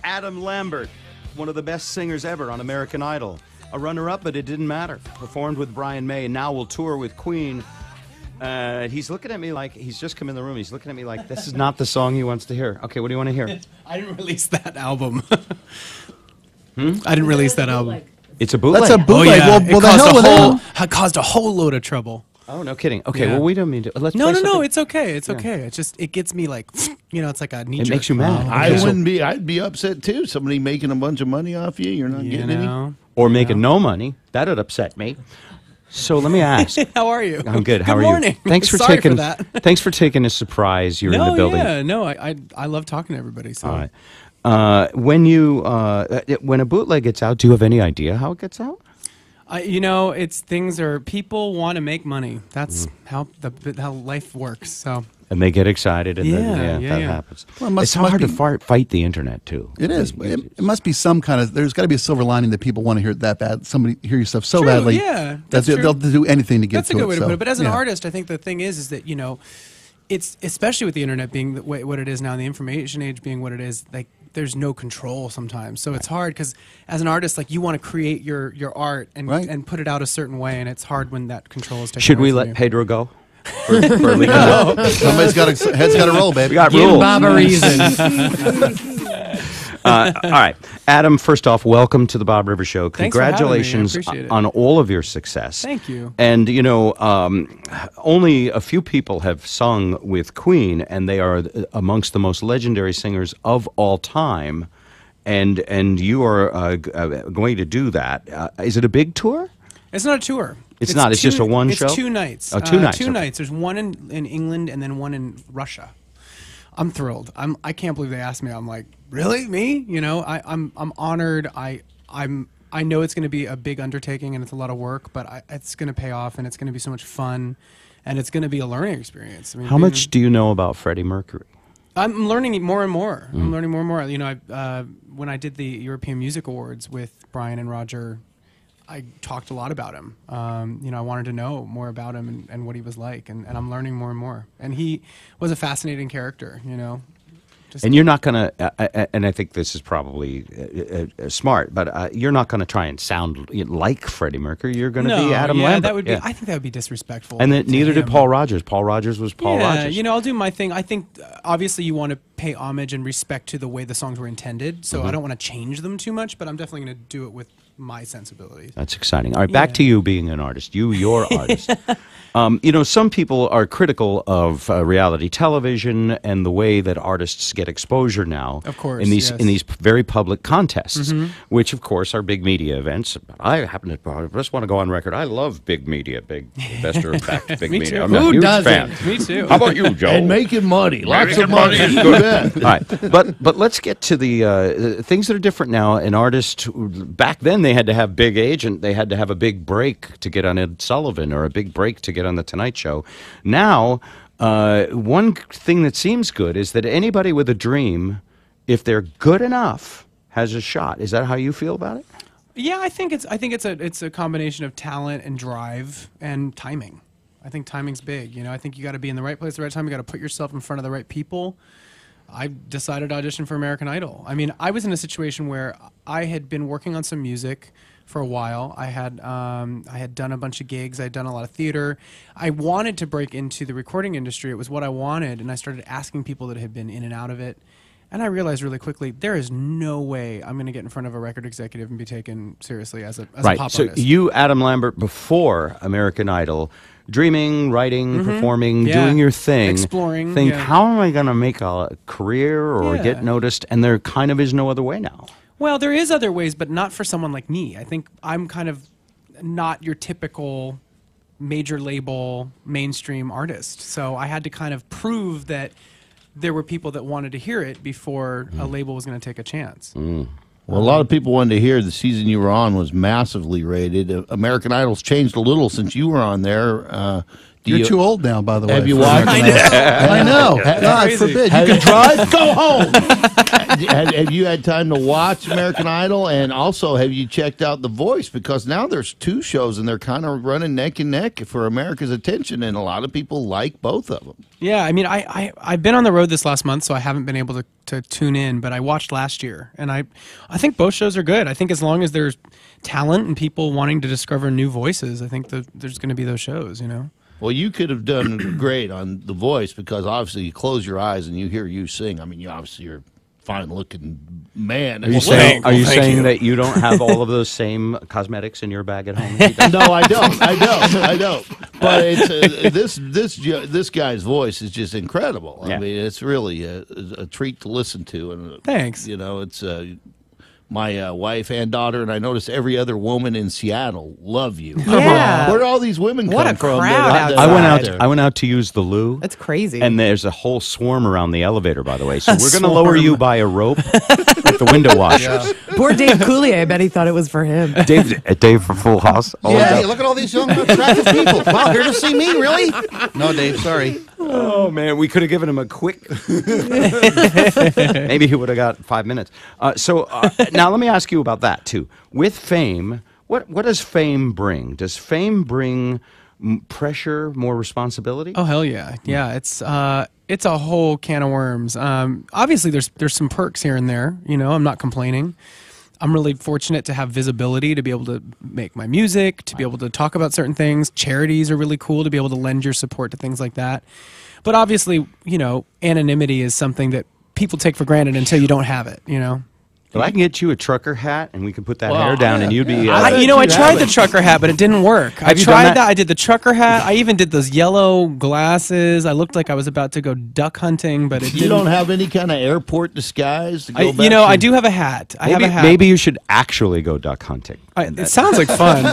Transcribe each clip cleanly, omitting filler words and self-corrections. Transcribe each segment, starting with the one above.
Adam Lambert, one of the best singers ever on American Idol. A runner-up, but it didn't matter. Performed with Brian May, and now will tour with Queen. He's looking at me like, he's just come in the room. He's looking at me like, this is not the song he wants to hear. Okay, what do you want to hear? I didn't release that album. I didn't release that album. It's a bootleg. That's a bootleg. Oh, yeah. Well, the hell with it caused a whole load of trouble. Oh, no kidding. Okay, Yeah. well, we don't mean to. Let's No, play no, no. something. It's okay. It's okay. It's just, it gets me like, it's like a knee It jerk. makes you mad. I wouldn't be. I'd be upset too. Somebody making a bunch of money off you. You're not getting any. Or making no money. That'd upset me. So let me ask. How are you? I'm good. How Good are morning. you? Thanks for Sorry taking. for that. Thanks for taking a surprise. You're in the building. Yeah, no, I love talking to everybody. So. All right. When a bootleg gets out, do you have any idea how it gets out? People want to make money. That's how life works. So. And they get excited, and then that happens. Well, it's hard to fight the internet too. It is. It must be some kind of. There's got to be a silver lining that people want to hear it that bad. Somebody hear your stuff so True, badly. yeah, that they'll do anything to get That's to it. a good way to so, put it. But as an yeah. artist, I think the thing is that it's especially with the internet being what it is now, and the information age being what it is. Like there's no control sometimes, so it's hard because as an artist, like you want to create your art and put it out a certain way, and it's hard when that control is taken. Should away we from let you. Pedro go? For no. Somebody's got head's got to roll, baby. We got Give rules. Bob a reason. All right, Adam. First off, welcome to the Bob Rivers Show. Thanks for having me. I Congratulations appreciate it. on all of your success. Thank you. And only a few people have sung with Queen, and they are amongst the most legendary singers of all time. And you are going to do that. Is it a big tour? It's not a tour. It's not. It's just a one show? It's 2 nights. Oh, 2 nights. Two Okay. nights. There's one in England and then one in Russia. I'm thrilled. I can't believe they asked me. I'm like, really? Me? I'm honored. I know it's going to be a big undertaking and it's a lot of work, but it's going to pay off and it's going to be so much fun and it's going to be a learning experience. I mean, How much do you know about Freddie Mercury? I'm learning more and more. I'm learning more and more. When I did the European Music Awards with Brian and Roger, I talked a lot about him. I wanted to know more about him and what he was like, and I'm learning more and more. And he was a fascinating character, And you're not going to, and I think this is probably smart, but you're not going to try and sound like Freddie Mercury. You're going to be Adam Lambert. That would be. I think that would be disrespectful. And then neither did him. Paul Rogers. Paul Rogers was Paul Rogers. I'll do my thing. I think obviously you want to pay homage and respect to the way the songs were intended. So I don't want to change them too much, but I'm definitely going to do it with my sensibilities. That's exciting. All right, back to you being an artist. Your artist. Some people are critical of reality television and the way that artists get exposure now. Of course, in these yes. in these very public contests, which of course are big media events. I happen to just want to go on record. I love big media, big investor-backed big Me media. too. I'm a Who huge doesn't? fan. Me too. How about you, Joe? And making money, lots of money. All right, but let's get to the things that are different now. An artist back then they had to have big agent, they had to have a big break to get on Ed Sullivan or a big break to get on the Tonight Show. Now, one thing that seems good is that anybody with a dream, if they're good enough, has a shot. Is that how you feel about it? Yeah, I think it's a combination of talent and drive and timing. I think timing's big. I think you got to be in the right place at the right time. You got to put yourself in front of the right people. I decided to audition for American Idol. I mean, I was in a situation where I had been working on some music for a while. I had done a bunch of gigs. I had done a lot of theater. I wanted to break into the recording industry. It was what I wanted, and I started asking people that had been in and out of it. And I realized really quickly, there is no way I'm going to get in front of a record executive and be taken seriously as a pop artist. So you, Adam Lambert, before American Idol, dreaming, writing, performing, doing your thing. Exploring. Think, how am I going to make a career or get noticed? And there kind of is no other way now. Well, there is other ways, but not for someone like me. I think I'm kind of not your typical major label mainstream artist. So I had to kind of prove that there were people that wanted to hear it before a label was going to take a chance. Well, a lot of people wanted to hear the season you were on was massively rated. American Idol's changed a little since you were on there. You're too old now, by the way. Have you for watched? American Idol. I know. God crazy. forbid. Have- You can drive. Go home. Have you had time to watch American Idol? And also, have you checked out The Voice? Because now there's 2 shows, and they're kind of running neck and neck for America's attention, and a lot of people like both of them. Yeah, I mean, I've been on the road this last month, so I haven't been able to tune in, but I watched last year, and I think both shows are good. I think as long as there's talent and people wanting to discover new voices, I think there's going to be those shows, you know? Well, you could have done great on The Voice because obviously you close your eyes and you hear you sing. I mean, you're a fine-looking man. Are you saying that you don't have all of those same cosmetics in your bag at home? No, I don't. I don't. But it's this guy's voice is just incredible. Yeah. I mean, it's really a treat to listen to. And Thanks. You know, it's my wife and daughter, and I noticed every other woman in Seattle love you. Yeah. Where do all these women What come a from? crowd that- outside. I went out to use the loo. That's crazy. And there's a whole swarm around the elevator, by the way. So we're going to swarm. lower you by a rope with the window washers. Poor Dave Coulier, I bet he thought it was for him. Dave from Full House. Yeah, hey, look at all these young, attractive people. Wow, here to see me, really? No, Dave, sorry. Oh, man, we could have given him a quick. Maybe he would have got 5 minutes. So now let me ask you about that, too. With fame, what does fame bring? Does fame bring pressure, more responsibility? Oh hell yeah, yeah. It's a whole can of worms. Obviously, there's some perks here and there. You know, I'm not complaining. I'm really fortunate to have visibility to be able to make my music, to be able to talk about certain things. Charities are really cool to be able to lend your support to things like that. But obviously, you know, anonymity is something that people take for granted until you don't have it. You know. But I can get you a trucker hat, and we can put that hair down, and you'd be. I tried the trucker hat, but it didn't work. I Have you done tried that? that. I did the trucker hat. I even did those yellow glasses. I looked like I was about to go duck hunting, but it You didn't. don't have any kind of airport disguise to go back You know, to? I do have a hat. I have a hat. Maybe you should actually go duck hunting. It sounds like fun.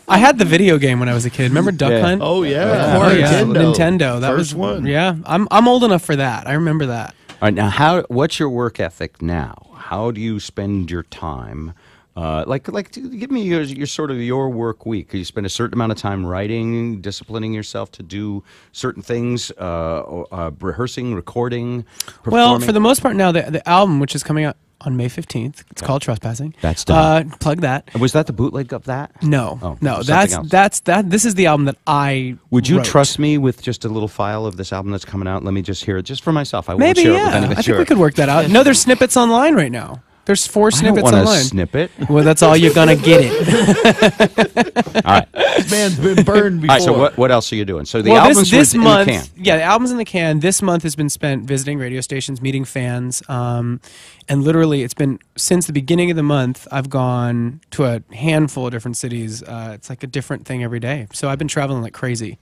I had the video game when I was a kid. Remember Duck Yeah. Hunt? Oh yeah, Oh, yeah. Nintendo. Nintendo. That First was one. Yeah, I'm old enough for that. I remember that. All right, now, what's your work ethic now? How do you spend your time? Give me your sort of your work week. You spend a certain amount of time writing, disciplining yourself to do certain things, rehearsing, recording, performing. Well, for the most part now, the album, which is coming out on May 15th, it's called Trespassing. That's done. Plug that. Was that the bootleg of that? No, Oh, no, something that's else. this is the album that I Would you wrote. trust me with just a little file of this album that's coming out? Let me just hear it just for myself. I won't Maybe, share it with yeah. anybody. I think we could work that out. No, there's snippets online right now. There's 4 I don't snippets want to online. snippet. Well, that's all you're gonna get it. All right. This man's been burned before. All right. So what else are you doing? So the Well, album's this in month, the can. yeah, the album's in the can. This month has been spent visiting radio stations, meeting fans, and literally, it's been since the beginning of the month. I've gone to a handful of different cities. It's like a different thing every day. So I've been traveling like crazy.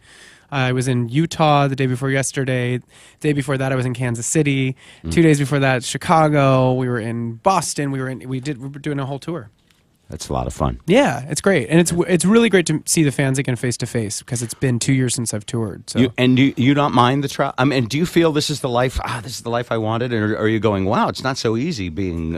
I was in Utah the day before yesterday. The day before that, I was in Kansas City. 2 days before that, Chicago. We were in Boston. We were doing a whole tour. That's a lot of fun. Yeah, it's great, and it's really great to see the fans again face to face because it's been 2 years since I've toured. So. You don't mind the travel? I mean, do you feel this is the life? This is the life I wanted, or are you going, wow, it's not so easy being,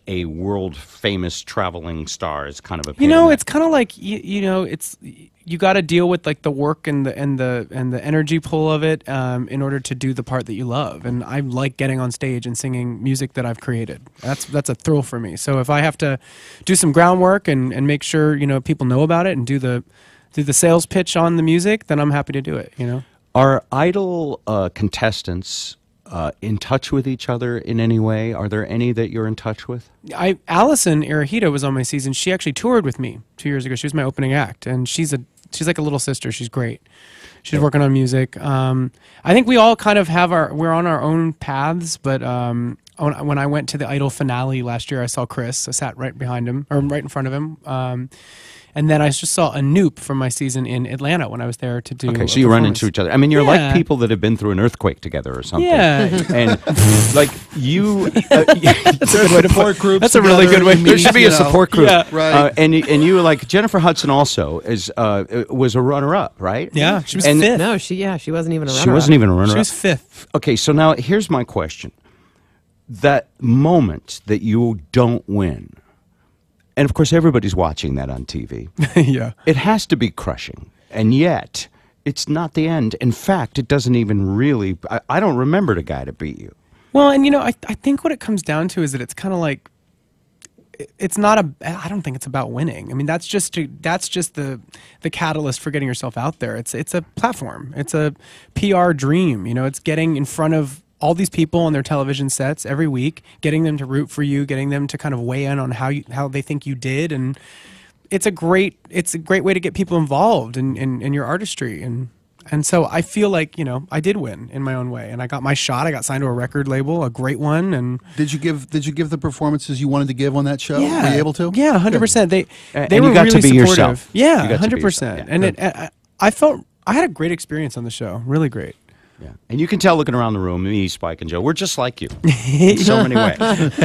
a world famous traveling star is kind of a pain You in know, the it's kind of like it's you got to deal with like the work and the energy pull of it in order to do the part that you love. And I like getting on stage and singing music that I've created. That's a thrill for me. So if I have to do some groundwork and make sure people know about it and do the sales pitch on the music, then I'm happy to do it. Are Idol contestants in touch with each other in any way? Are there any that you're in touch with? Allison Arahita was on my season. She actually toured with me 2 years ago. She was my opening act, and she's like a little sister. She's great. She's working on music. I think we all kind of we're on our own paths, but when I went to the Idol finale last year, I saw Chris. I sat right behind him, or right in front of him. And then I just saw Anoop from my season in Atlanta when I was there to do. Okay, a so you run performance. into each other. I mean, you're like Yeah. people that have been through an earthquake together or something. Yeah. And like you, That's a good way to Support groups That's a really good way. together, there meet, should be a support group. Yeah. Right. And you like Jennifer Hudson also was a runner-up, right? Yeah, she was And fifth. No, she wasn't even a runner. She wasn't even a She runner-up. was fifth. Okay, so now here's my question. That moment that you don't win, and of course everybody's watching that on TV, Yeah. it has to be crushing. And yet, it's not the end. In fact, it doesn't even really. I don't remember the guy to beat you. Well, and I think what it comes down to is that it's kind of like, it's not I don't think it's about winning. I mean, that's just the catalyst for getting yourself out there. It's a platform. It's a PR dream. It's getting in front of all these people on their television sets every week, getting them to root for you, getting them to kind of weigh in on how they think you did, and it's a great way to get people involved in your artistry. And so I feel like, I did win in my own way, and I got my shot. I got signed to a record label, a great one. And Did you give the performances you wanted to give on that show? yeah, Were you able to? Yeah, 100%. They And were you got to really be supportive. yourself. Yeah, You got to be 100%. yourself. Yeah, And good. I had a great experience on the show. Really great. Yeah. And you can tell looking around the room, me, Spike, and Joe, we're just like you in so many ways.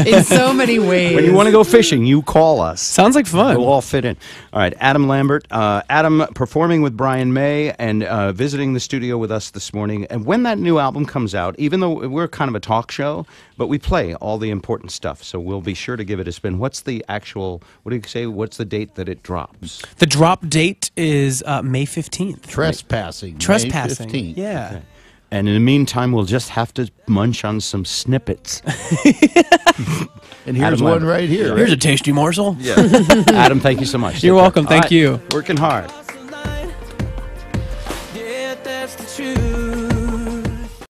In so many ways. When you want to go fishing, you call us. Sounds like fun. We'll all fit in. All right, Adam Lambert. Adam performing with Brian May and visiting the studio with us this morning. And when that new album comes out, even though we're kind of a talk show, but we play all the important stuff. So we'll be sure to give it a spin. What's the actual, what do you say, what's the date that it drops? The drop date is May 15th. Trespassing. Trespassing. May 15th. Yeah. Okay. And in the meantime, we'll just have to munch on some snippets. And here's Adam one Lambert. right here. Here's a tasty morsel. Yeah. Adam, thank you so much. You're Take care. welcome. Thank All right. you. Working hard. Yeah, that's the truth.